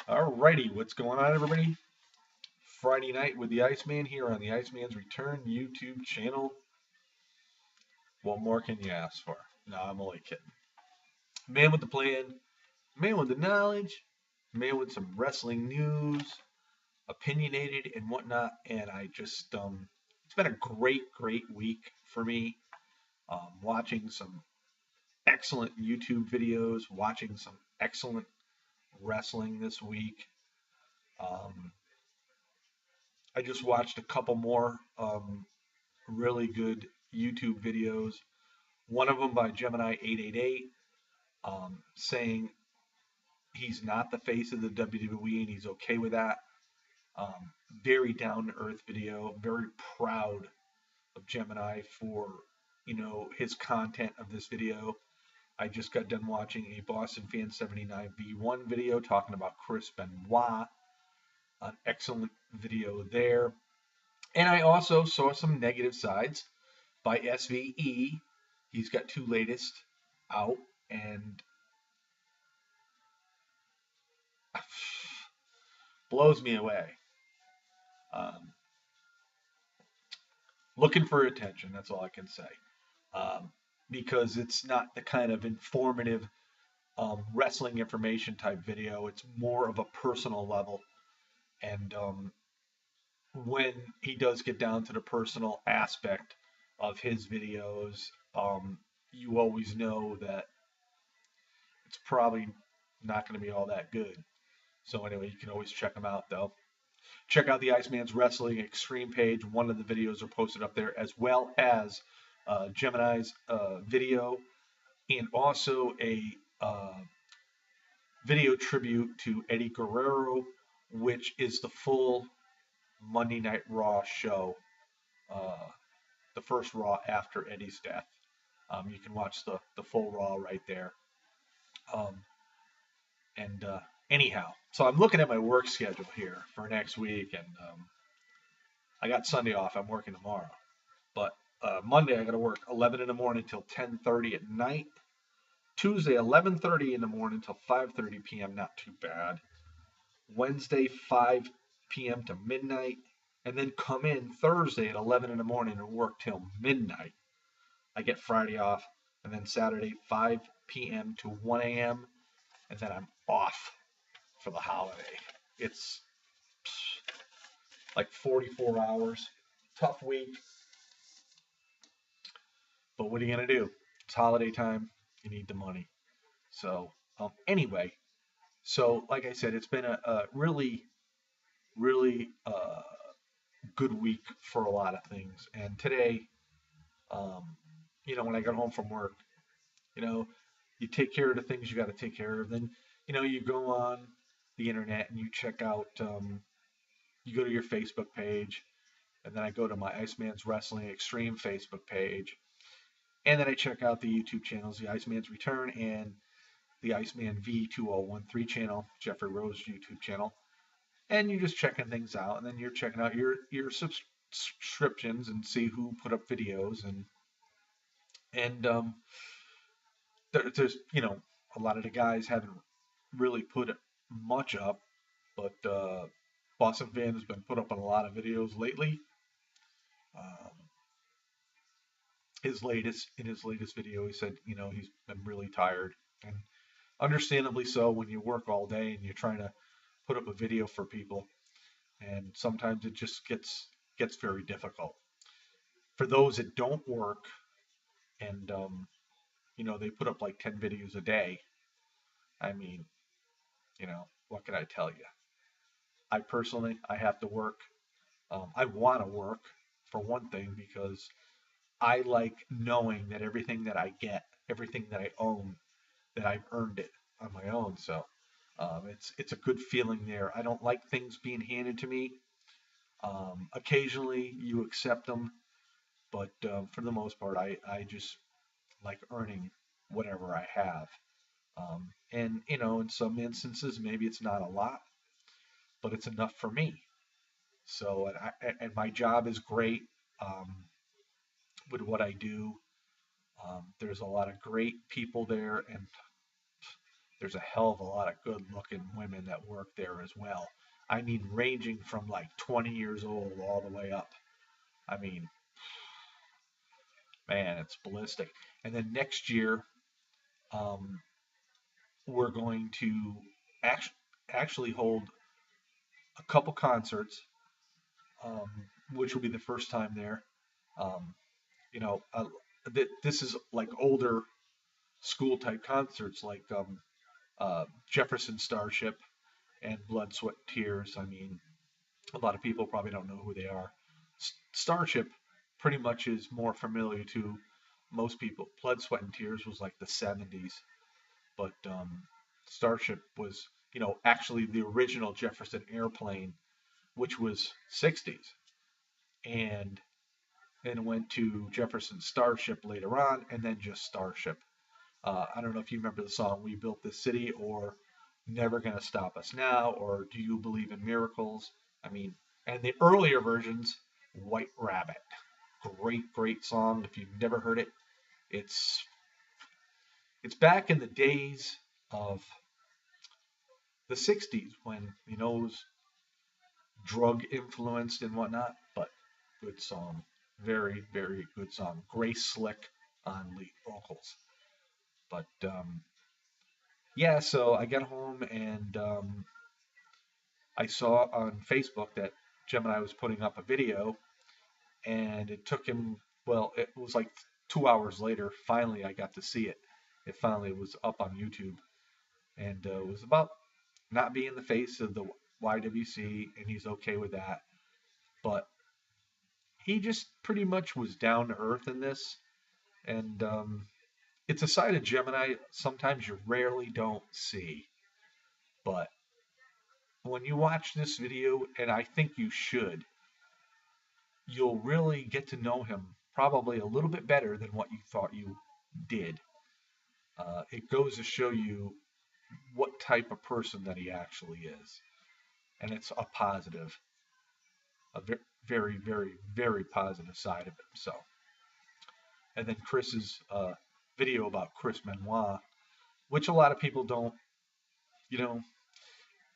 Alrighty, what's going on, everybody? Friday night with the Iceman here on the Iceman's Return YouTube channel. What more can you ask for? No, I'm only kidding. Man with the plan, man with the knowledge, man with some wrestling news, opinionated and whatnot. And it's been a great week for me. Watching some excellent YouTube videos, watching some excellent wrestling this week. Um, I just watched a couple more really good YouTube videos. One of them by Gemini 888, saying he's not the face of the WWE and he's okay with that. Um, Very down to earth video. Very proud of Gemini for his content of this video. I just got done watching a Boston Fan 79 V1 video talking about Chris Benoit. An excellent video there. And I also saw some negative sides by SVE. He's got two latest out, and blows me away. Um, Looking for attention, that's all I can say. Because it's not the kind of informative wrestling information type video. It's more of a personal level. And when he does get down to the personal aspect of his videos, you always know that it's probably not going to be all that good. So anyway, you can always check him out though. Check out the Iceman's Wrestling Extreme page. One of the videos are posted up there, as well as Gemini's video, and also a uh, video tribute to Eddie Guerrero, which is the full Monday Night Raw show, uh, the first Raw after Eddie's death. You can watch the full Raw right there. Um, and anyhow, so I'm looking at my work schedule here for next week, and I got Sunday off. I'm working tomorrow, but Monday I got to work 11 in the morning till 10:30 at night. Tuesday 11:30 in the morning till 5:30 p.m. Not too bad. Wednesday 5 p.m. to midnight, and then come in Thursday at 11 in the morning and work till midnight. I get Friday off, and then Saturday 5 p.m. to 1 a.m. and then I'm off for the holiday. It's like 44 hours. Tough week, but what are you going to do? It's holiday time. You need the money. So, anyway, so like I said, it's been a really good week for a lot of things. And today, um, when I got home from work, you know, you take care of the things you got to take care of. Then, you go on the internet and you check out, you go to your Facebook page, and then I go to my Iceman's Wrestling Extreme Facebook page, and then I check out the YouTube channels, the Iceman's Return and the Iceman V2013 channel, Jeffrey Rose YouTube channel, and you're just checking things out, and then you're checking out your subscriptions and see who put up videos, and there's a lot of the guys haven't really put much up, but Boston Fan has been put up on a lot of videos lately. Um, in his latest video, he said he's been really tired, and understandably so when you work all day and you're trying to put up a video for people, and sometimes it just gets very difficult for those that don't work, and they put up like 10 videos a day. I mean, what can I tell you? I personally, I have to work. I want to work for one thing because I like knowing that everything that I get, everything that I own, that I've earned it on my own. So it's a good feeling there. I don't like things being handed to me. Occasionally you accept them, but for the most part, I just like earning whatever I have. And in some instances, maybe it's not a lot, but it's enough for me. So, and my job is great with what I do. There's a lot of great people there, and there's a hell of a lot of good looking women that work there as well. I mean, ranging from like 20 years old all the way up. I mean, man, it's ballistic. And then next year, um, we're going to act- actually hold a couple concerts, um, which will be the first time there. Um, you know, this is like older school type concerts, like Jefferson Starship and Blood, Sweat, and Tears. I mean, a lot of people probably don't know who they are. Starship pretty much is more familiar to most people. Blood, Sweat, and Tears was like the 70s, but Starship was, actually the original Jefferson Airplane, which was 60s, and then went to Jefferson Starship later on, and then just Starship. I don't know if you remember the song "We Built This City" or "Never Gonna Stop Us Now" or "Do You Believe in Miracles." I mean, and the earlier versions, "White Rabbit." Great, great song. If you've never heard it, it's it's back in the days of the '60s when it was drug influenced and whatnot, but good song. Very, very good song. Grace Slick on lead vocals. But yeah, so I got home and I saw on Facebook that Gemini was putting up a video, and it took him, well, it was like 2 hours later. Finally, I got to see it. It finally was up on YouTube, and it was about not being the face of the YWC, and he's okay with that. But he just pretty much was down to earth in this, and it's a side of Gemini sometimes you rarely don't see. But when you watch this video, and I think you should, you'll really get to know him probably a little bit better than what you thought you did. It goes to show you what type of person that he actually is, and it's a positive, a very, very, very positive side of him. So, and then Chris's video about Chris Benoit, which a lot of people don't, you know,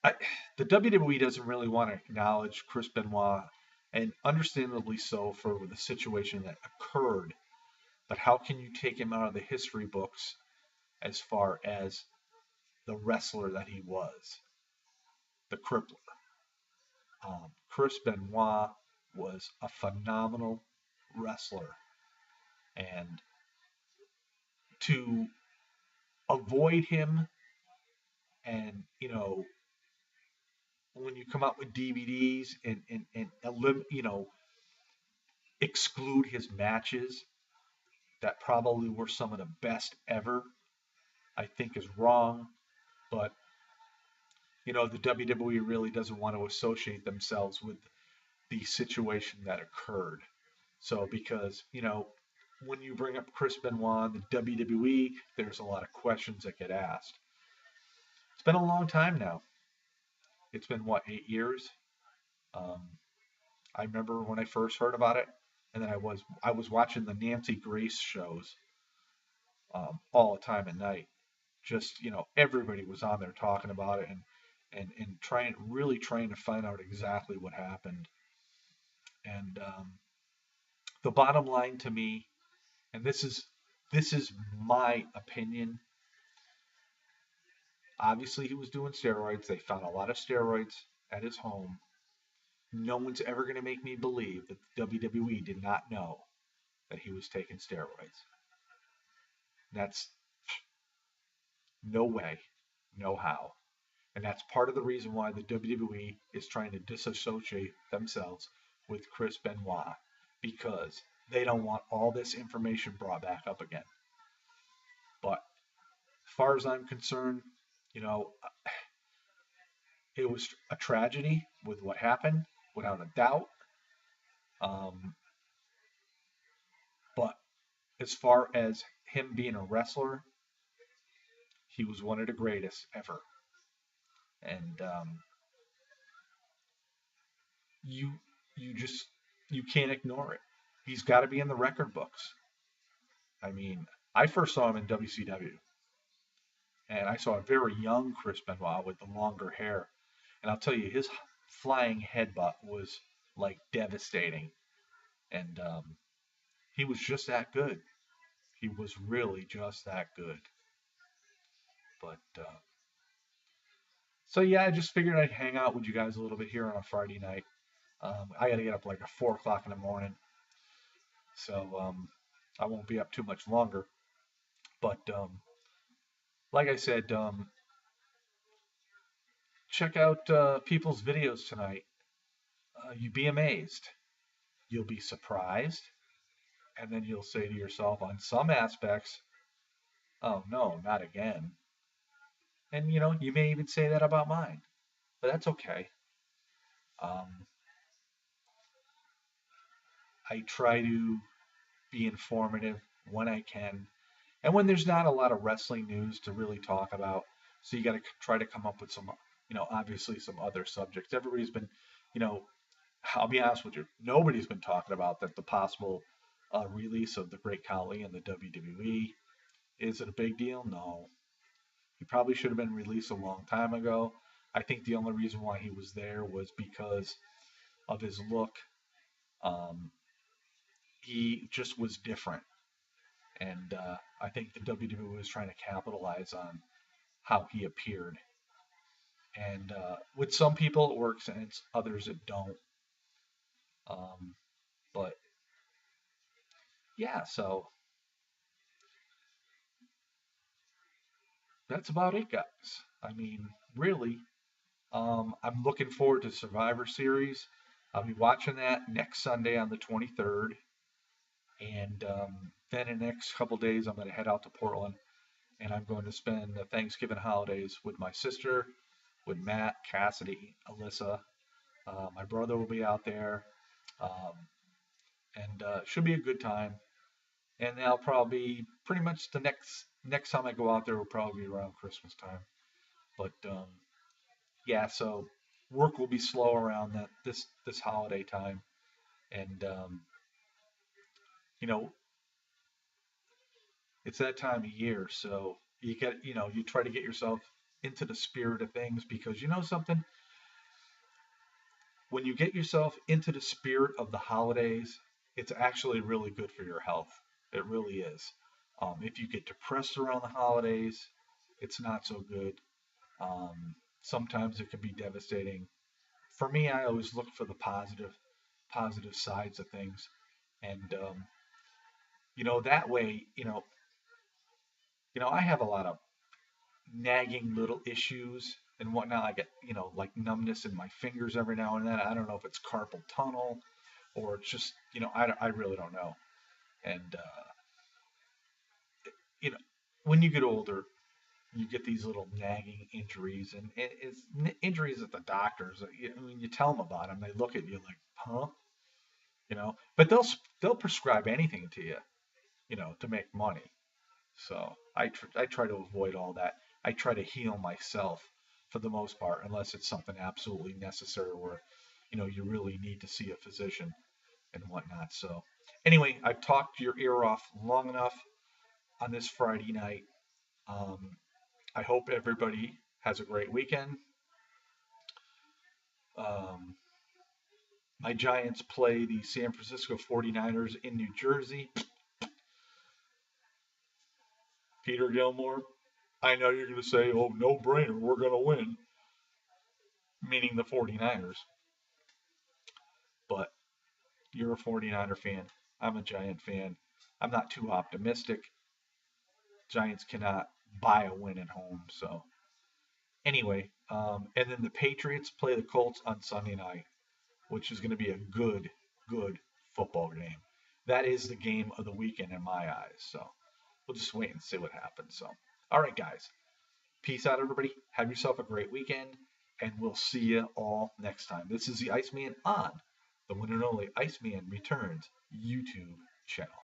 I, the WWE doesn't really want to acknowledge Chris Benoit, and understandably so for the situation that occurred. But how can you take him out of the history books as far as the wrestler that he was, the crippler? Chris Benoit was a phenomenal wrestler, and to avoid him, and when you come out with DVDs and exclude his matches that probably were some of the best ever, I think is wrong. But the WWE really doesn't want to associate themselves with the situation that occurred. So because when you bring up Chris Benoit and the WWE, there's a lot of questions that get asked. It's been a long time now. It's been what, 8 years? Um, I remember when I first heard about it, and then I was watching the Nancy Grace shows all the time at night. Just everybody was on there talking about it, and trying to find out exactly what happened. And the bottom line to me, and this is my opinion. Obviously, he was doing steroids. They found a lot of steroids at his home. No one's ever going to make me believe that the WWE did not know that he was taking steroids. That's no way, no how. And that's part of the reason why the WWE is trying to disassociate themselves with Chris Benoit, because they don't want all this information brought back up again. But as far as I'm concerned, you know, it was a tragedy with what happened, without a doubt. Um, but as far as him being a wrestler, he was one of the greatest ever. And you you just you can't ignore it. He's got to be in the record books. I mean, I first saw him in WCW. And I saw a very young Chris Benoit with the longer hair. And I'll tell you, his flying headbutt was like devastating. And he was just that good. He was really just that good. But so yeah, I just figured I'd hang out with you guys a little bit here on a Friday night. I got to get up like at 4 o'clock in the morning, so I won't be up too much longer. But like I said, check out people's videos tonight. You'd be amazed. You'll be surprised, and then you'll say to yourself, on some aspects, "Oh no, not again." And you may even say that about mine, but that's okay. Um, I try to be informative when I can, and when there's not a lot of wrestling news to really talk about. So you got to try to come up with some, obviously some other subjects. Everybody's been, you know, I'll be honest with you, nobody's been talking about that the possible release of the Great Khali in the WWE. Is it a big deal? No. He probably should have been released a long time ago. I think the only reason why he was there was because of his look. Um, he just was different. And I think the WWE was trying to capitalize on how he appeared. And with some people it works, and it's others it don't. Um, but yeah, so that's about it, guys. I mean, really, I'm looking forward to Survivor Series. I'll be watching that next Sunday on the 23rd, and then in the next couple days, I'm going to head out to Portland, and I'm going to spend the Thanksgiving holidays with my sister, with Matt, Cassidy, Alyssa. My brother will be out there, um, and should be a good time. And that'll probably pretty much the next time I go out there will probably be around Christmas time. But yeah, so work will be slow around that this holiday time, and you know it's that time of year, so you try to get yourself into the spirit of things, because you know something, when you get yourself into the spirit of the holidays, it's actually really good for your health. It really is. If you get depressed around the holidays, it's not so good. Sometimes it can be devastating. For me, I always look for the positive sides of things, and that way, I have a lot of nagging little issues and whatnot. I get, like numbness in my fingers every now and then. I don't know if it's carpal tunnel or it's just, I really don't know. And, you know, when you get older, you get these little nagging injuries, and it's injuries that the doctors, when you tell them about them, they look at you like, huh? But they'll prescribe anything to you, to make money. So I try to avoid all that. I try to heal myself for the most part, unless it's something absolutely necessary where, you really need to see a physician and whatnot. So anyway, I've talked your ear off long enough on this Friday night. Um, I hope everybody has a great weekend. Um, my Giants play the San Francisco 49ers in New Jersey. Peter Gilmore, I know you're going to say, oh, no brainer, we're going to win, meaning the 49ers. But you're a 49er fan. I'm a Giant fan. I'm not too optimistic. Giants cannot buy a win at home. So, anyway, and then the Patriots play the Colts on Sunday night, which is going to be a good football game. That is the game of the weekend in my eyes. So, we'll just wait and see what happens. So, all right, guys. Peace out, everybody. Have yourself a great weekend, and we'll see you all next time. This is the Iceman on the one and only Iceman Returns YouTube channel.